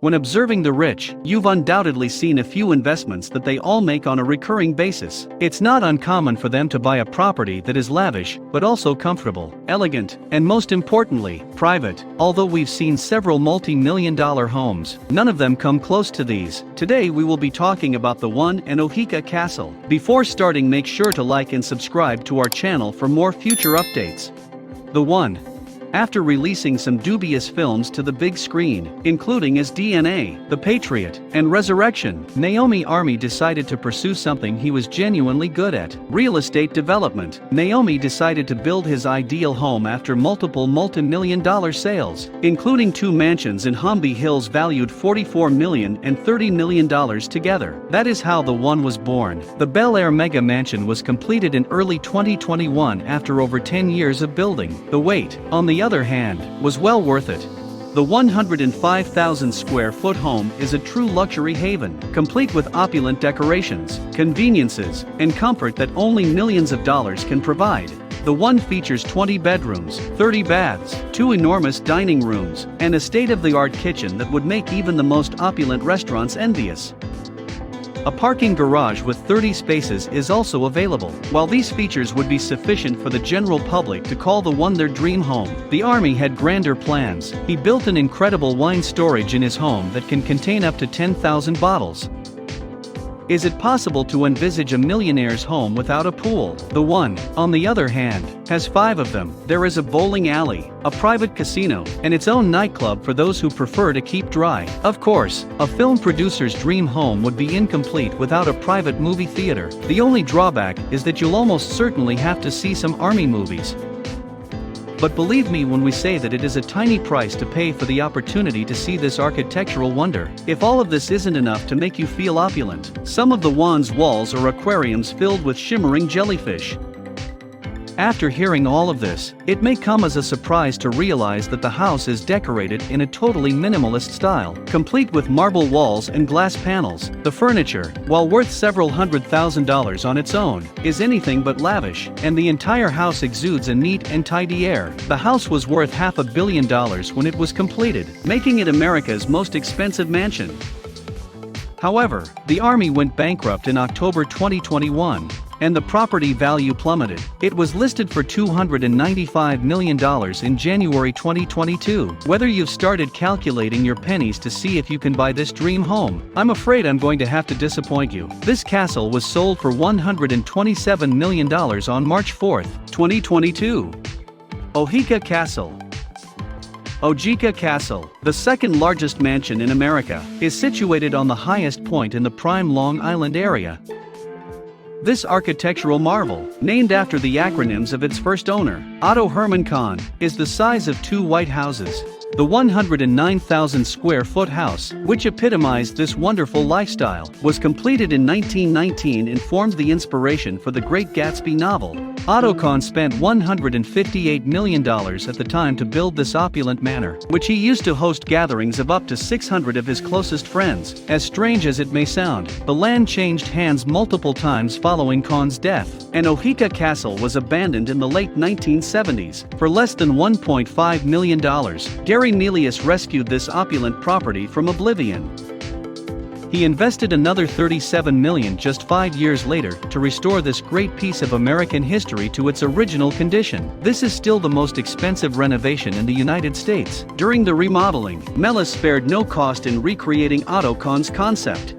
When observing the rich, you've undoubtedly seen a few investments that they all make on a recurring basis. It's not uncommon for them to buy a property that is lavish, but also comfortable, elegant, and most importantly, private. Although we've seen several multi-million-dollar homes, none of them come close to these. Today we will be talking about the one in Oheka Castle. Before starting, make sure to like and subscribe to our channel for more future updates. The one. After releasing some dubious films to the big screen, including as DNA, The Patriot, and Resurrection, Naomi Army decided to pursue something he was genuinely good at: real estate development. Naomi decided to build his ideal home after multiple multi-million-dollar sales, including 2 mansions in Humby Hills valued $44 million and $30 million together. That is how the one was born. The Bel Air Mega Mansion was completed in early 2021 after over 10 years of building. The wait, on the other hand, was well worth it. The 105,000 square foot home is a true luxury haven, complete with opulent decorations, conveniences, and comfort that only millions of dollars can provide. The one features 20 bedrooms, 30 baths, 2 enormous dining rooms, and a state-of-the-art kitchen that would make even the most opulent restaurants envious. A parking garage with 30 spaces is also available. While these features would be sufficient for the general public to call the one their dream home, the Army had grander plans. He built an incredible wine storage in his home that can contain up to 10,000 bottles. Is it possible to envisage a millionaire's home without a pool? The one, on the other hand, has 5 of them. There is a bowling alley, a private casino, and its own nightclub for those who prefer to keep dry. Of course, a film producer's dream home would be incomplete without a private movie theater. The only drawback is that you'll almost certainly have to see some Army movies. But believe me when we say that it is a tiny price to pay for the opportunity to see this architectural wonder. If all of this isn't enough to make you feel opulent, some of the one's walls are aquariums filled with shimmering jellyfish. After hearing all of this, it may come as a surprise to realize that the house is decorated in a totally minimalist style, complete with marble walls and glass panels. The furniture, while worth several $100,000 on its own, is anything but lavish, and the entire house exudes a neat and tidy air. The house was worth $500 million when it was completed, making it America's most expensive mansion. However, the Army went bankrupt in October 2021. And the property value plummeted. It was listed for $295 million in January 2022. Whether you've started calculating your pennies to see if you can buy this dream home, I'm afraid I'm going to have to disappoint you. This castle was sold for $127 million on March 4, 2022. Oheka Castle. Oheka Castle, the second largest mansion in America, is situated on the highest point in the prime Long Island area. This architectural marvel, named after the acronyms of its first owner, Otto Kahn, is the size of 2 White Houses. The 109,000 square foot house, which epitomized this wonderful lifestyle, was completed in 1919 and formed the inspiration for the Great Gatsby novel. Otto Kahn spent $158 million at the time to build this opulent manor, which he used to host gatherings of up to 600 of his closest friends. As strange as it may sound, the land changed hands multiple times following Kahn's death, and Oheka Castle was abandoned in the late 1970s for less than $1.5 million. Gary Nelius rescued this opulent property from oblivion. He invested another $37 million just 5 years later to restore this great piece of American history to its original condition. This is still the most expensive renovation in the United States. During the remodeling, Nelius spared no cost in recreating Otto Kahn's concept,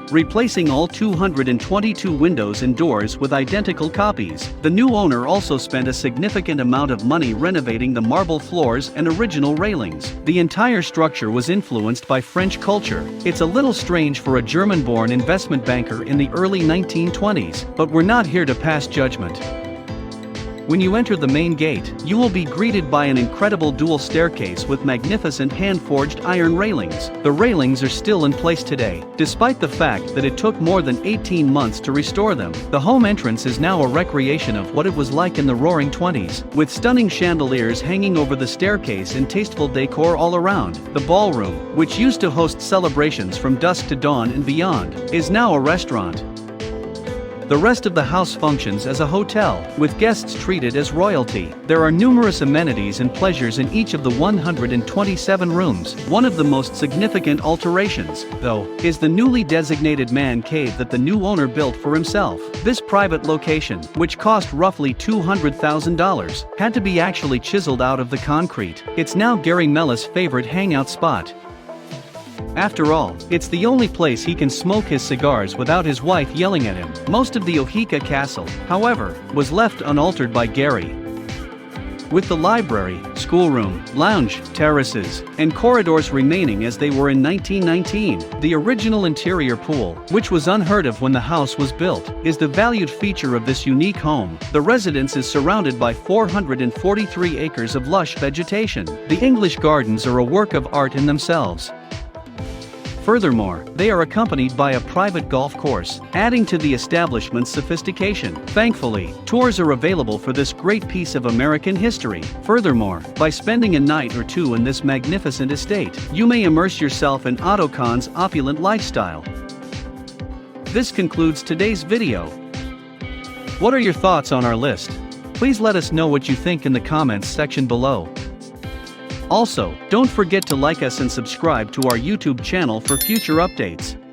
replacing all 222 windows and doors with identical copies. The new owner also spent a significant amount of money renovating the marble floors and original railings. The entire structure was influenced by French culture. It's a little strange for a German-born investment banker in the early 1920s, but we're not here to pass judgment. When you enter the main gate, you will be greeted by an incredible dual staircase with magnificent hand-forged iron railings. The railings are still in place today, despite the fact that it took more than 18 months to restore them. The home entrance is now a recreation of what it was like in the Roaring '20s, with stunning chandeliers hanging over the staircase and tasteful decor all around. The ballroom, which used to host celebrations from dusk to dawn and beyond, is now a restaurant. The rest of the house functions as a hotel, with guests treated as royalty. There are numerous amenities and pleasures in each of the 127 rooms. One of the most significant alterations, though, is the newly designated man cave that the new owner built for himself. This private location, which cost roughly $200,000, had to be actually chiseled out of the concrete. It's now Gary Mellis' favorite hangout spot. After all, it's the only place he can smoke his cigars without his wife yelling at him. Most of the Oheka Castle, however, was left unaltered by Gary. With the library, schoolroom, lounge, terraces, and corridors remaining as they were in 1919, the original interior pool, which was unheard of when the house was built, is the valued feature of this unique home. The residence is surrounded by 443 acres of lush vegetation. The English gardens are a work of art in themselves. Furthermore, they are accompanied by a private golf course, adding to the establishment's sophistication. Thankfully, tours are available for this great piece of American history. Furthermore, by spending a night or two in this magnificent estate, you may immerse yourself in Otto Kahn's opulent lifestyle. This concludes today's video. What are your thoughts on our list? Please let us know what you think in the comments section below. Also, don't forget to like us and subscribe to our YouTube channel for future updates.